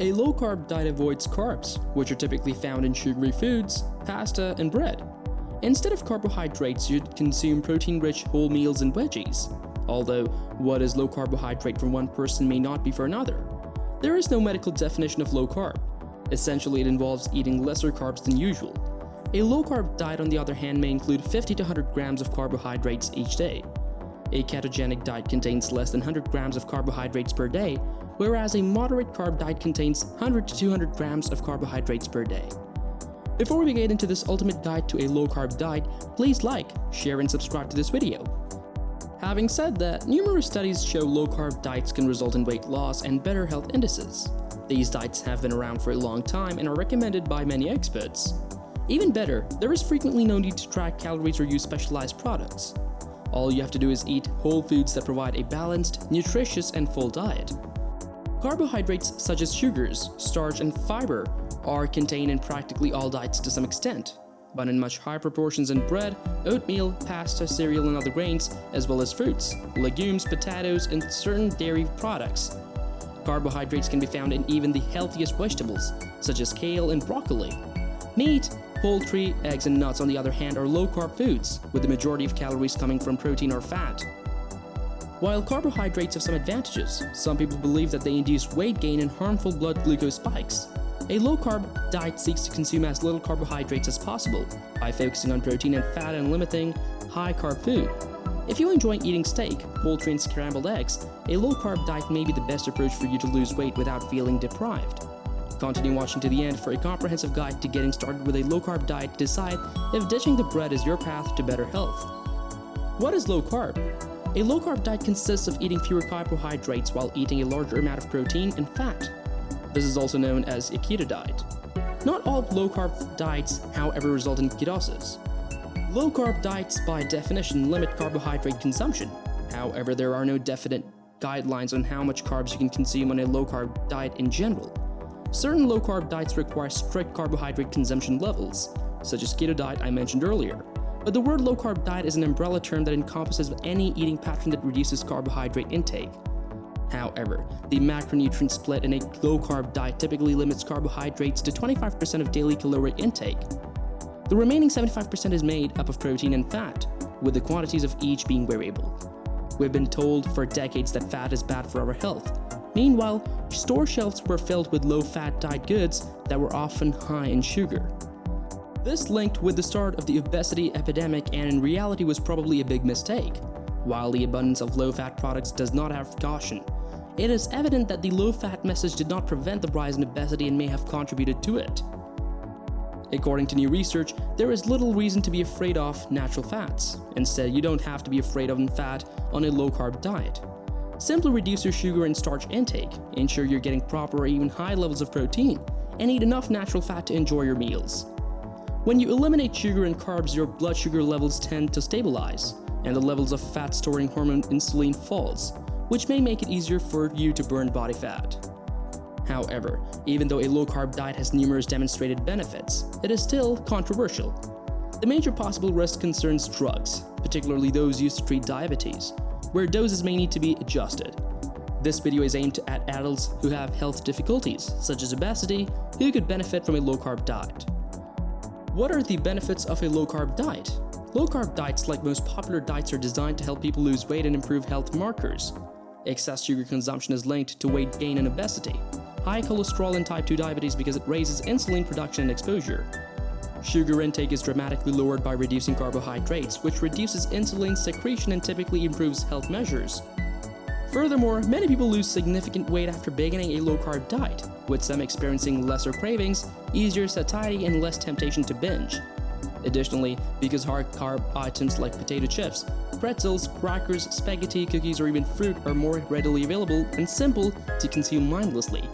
A low-carb diet avoids carbs, which are typically found in sugary foods, pasta, and bread. Instead of carbohydrates, you'd consume protein-rich whole meals and veggies. Although, what is low carbohydrate for one person may not be for another. There is no medical definition of low carb. Essentially, it involves eating lesser carbs than usual. A low-carb diet, on the other hand, may include 50 to 100 grams of carbohydrates each day. A ketogenic diet contains less than 100 grams of carbohydrates per day, whereas a moderate carb diet contains 100 to 200 grams of carbohydrates per day. Before we get into this ultimate guide to a low-carb diet, please like, share, and subscribe to this video. Having said that, numerous studies show low-carb diets can result in weight loss and better health indices. These diets have been around for a long time and are recommended by many experts. Even better, there is frequently no need to track calories or use specialized products. All you have to do is eat whole foods that provide a balanced, nutritious, and full diet. Carbohydrates such as sugars, starch, and fiber are contained in practically all diets to some extent, but in much higher proportions in bread, oatmeal, pasta, cereal, and other grains, as well as fruits, legumes, potatoes, and certain dairy products. Carbohydrates can be found in even the healthiest vegetables, such as kale and broccoli. Meat, poultry, eggs, and nuts, on the other hand, are low-carb foods, with the majority of calories coming from protein or fat. While carbohydrates have some advantages, some people believe that they induce weight gain and harmful blood glucose spikes. A low-carb diet seeks to consume as little carbohydrates as possible by focusing on protein and fat and limiting high-carb food. If you enjoy eating steak, poultry, and scrambled eggs, a low-carb diet may be the best approach for you to lose weight without feeling deprived. Continue watching to the end for a comprehensive guide to getting started with a low-carb diet to decide if ditching the bread is your path to better health. What is low carb? A low-carb diet consists of eating fewer carbohydrates while eating a larger amount of protein and fat. This is also known as a keto diet. Not all low-carb diets, however, result in ketosis. Low-carb diets, by definition, limit carbohydrate consumption. However, there are no definite guidelines on how much carbs you can consume on a low-carb diet in general. Certain low-carb diets require strict carbohydrate consumption levels, such as keto diet I mentioned earlier. But the word low-carb diet is an umbrella term that encompasses any eating pattern that reduces carbohydrate intake. However, the macronutrient split in a low-carb diet typically limits carbohydrates to 25% of daily caloric intake. The remaining 75% is made up of protein and fat, with the quantities of each being variable. We've been told for decades that fat is bad for our health. Meanwhile, store shelves were filled with low-fat diet goods that were often high in sugar. This linked with the start of the obesity epidemic and in reality was probably a big mistake. While the abundance of low-fat products does not have caution, it is evident that the low-fat message did not prevent the rise in obesity and may have contributed to it. According to new research, there is little reason to be afraid of natural fats. Instead, you don't have to be afraid of fat on a low-carb diet. Simply reduce your sugar and starch intake, ensure you're getting proper or even high levels of protein, and eat enough natural fat to enjoy your meals. When you eliminate sugar and carbs, your blood sugar levels tend to stabilize, and the levels of fat-storing hormone insulin falls, which may make it easier for you to burn body fat. However, even though a low-carb diet has numerous demonstrated benefits, it is still controversial. The major possible risk concerns drugs, particularly those used to treat diabetes, where doses may need to be adjusted. This video is aimed at adults who have health difficulties, such as obesity, who could benefit from a low-carb diet. What are the benefits of a low-carb diet? Low-carb diets, like most popular diets, are designed to help people lose weight and improve health markers. Excess sugar consumption is linked to weight gain and obesity. High cholesterol and type 2 diabetes because it raises insulin production and exposure. Sugar intake is dramatically lowered by reducing carbohydrates, which reduces insulin secretion and typically improves health measures. Furthermore, many people lose significant weight after beginning a low-carb diet, with some experiencing lesser cravings, easier satiety, and less temptation to binge. Additionally, because high-carb items like potato chips, pretzels, crackers, spaghetti, cookies, or even fruit are more readily available and simple to consume mindlessly.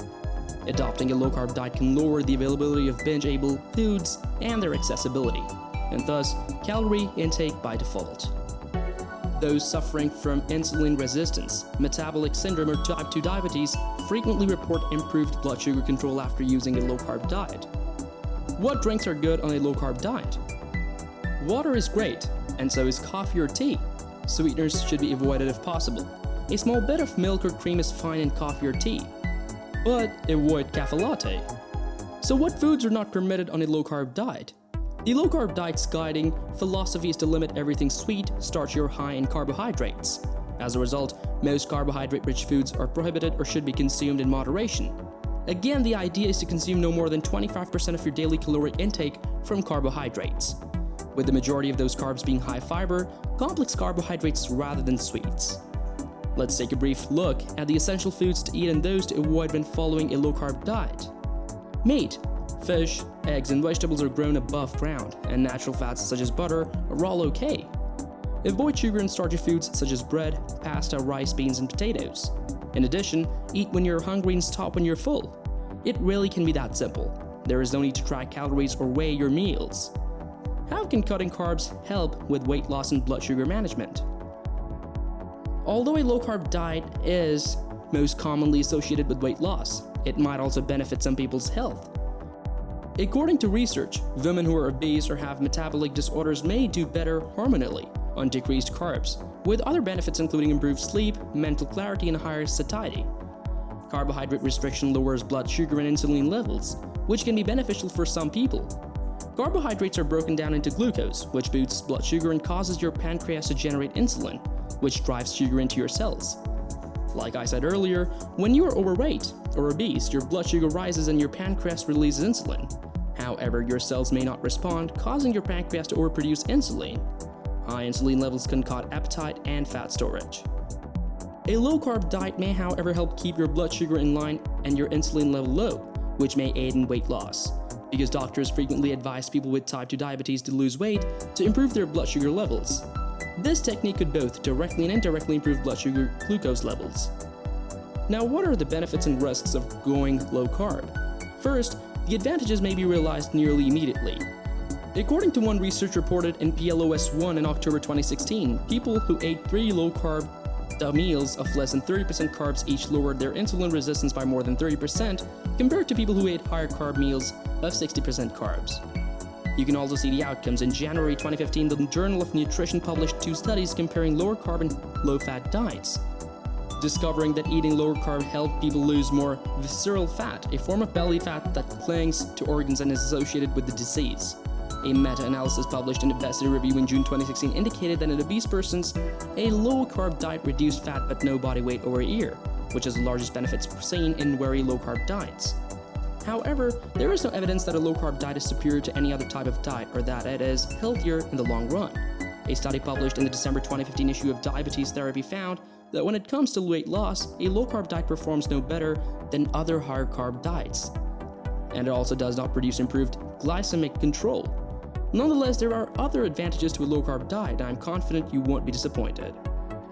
Adopting a low-carb diet can lower the availability of binge-able foods and their accessibility, and thus calorie intake by default. Those suffering from insulin resistance, metabolic syndrome, or type 2 diabetes frequently report improved blood sugar control after using a low-carb diet. What drinks are good on a low-carb diet? Water is great, and so is coffee or tea. Sweeteners should be avoided if possible. A small bit of milk or cream is fine in coffee or tea. but avoid cafe latte. So what foods are not permitted on a low-carb diet? The low-carb diet's guiding philosophy is to limit everything sweet, starchy, or high in carbohydrates. As a result, most carbohydrate-rich foods are prohibited or should be consumed in moderation. Again, the idea is to consume no more than 25% of your daily caloric intake from carbohydrates, with the majority of those carbs being high fiber, complex carbohydrates rather than sweets. Let's take a brief look at the essential foods to eat and those to avoid when following a low-carb diet. Meat, fish, eggs, and vegetables are grown above ground, and natural fats such as butter are all okay. Avoid sugar and starchy foods such as bread, pasta, rice, beans, and potatoes. In addition, eat when you're hungry and stop when you're full. It really can be that simple. There is no need to track calories or weigh your meals. How can cutting carbs help with weight loss and blood sugar management? Although a low-carb diet is most commonly associated with weight loss, it might also benefit some people's health. According to research, women who are obese or have metabolic disorders may do better hormonally on decreased carbs, with other benefits including improved sleep, mental clarity, and higher satiety. Carbohydrate restriction lowers blood sugar and insulin levels, which can be beneficial for some people. Carbohydrates are broken down into glucose, which boosts blood sugar and causes your pancreas to generate insulin, which drives sugar into your cells. Like I said earlier, when you are overweight or obese, your blood sugar rises and your pancreas releases insulin. However, your cells may not respond, causing your pancreas to overproduce insulin. High insulin levels can cause appetite and fat storage. A low-carb diet may, however, help keep your blood sugar in line and your insulin level low, which may aid in weight loss, because doctors frequently advise people with type 2 diabetes to lose weight to improve their blood sugar levels. This technique could both directly and indirectly improve blood sugar glucose levels. Now, what are the benefits and risks of going low-carb? First, the advantages may be realized nearly immediately. According to one research reported in PLOS ONE in October 2016, people who ate 3 low-carb meals of less than 30% carbs each lowered their insulin resistance by more than 30% compared to people who ate higher carb meals of 60% carbs. You can also see the outcomes. In January 2015, the Journal of Nutrition published 2 studies comparing lower carb and low-fat diets, discovering that eating lower carb helped people lose more visceral fat, a form of belly fat that clings to organs and is associated with the disease. A meta-analysis published in the Obesity Review in June 2016 indicated that in obese persons, a low-carb diet reduced fat but no body weight over a year, which is the largest benefits seen in very low-carb diets. However, there is no evidence that a low-carb diet is superior to any other type of diet or that it is healthier in the long run. A study published in the December 2015 issue of Diabetes Therapy found that when it comes to weight loss, a low-carb diet performs no better than other higher-carb diets. And it also does not produce improved glycemic control. Nonetheless, there are other advantages to a low-carb diet, and I'm confident you won't be disappointed.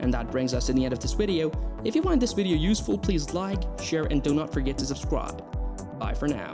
And that brings us to the end of this video. If you find this video useful, please like, share, and do not forget to subscribe. Bye for now.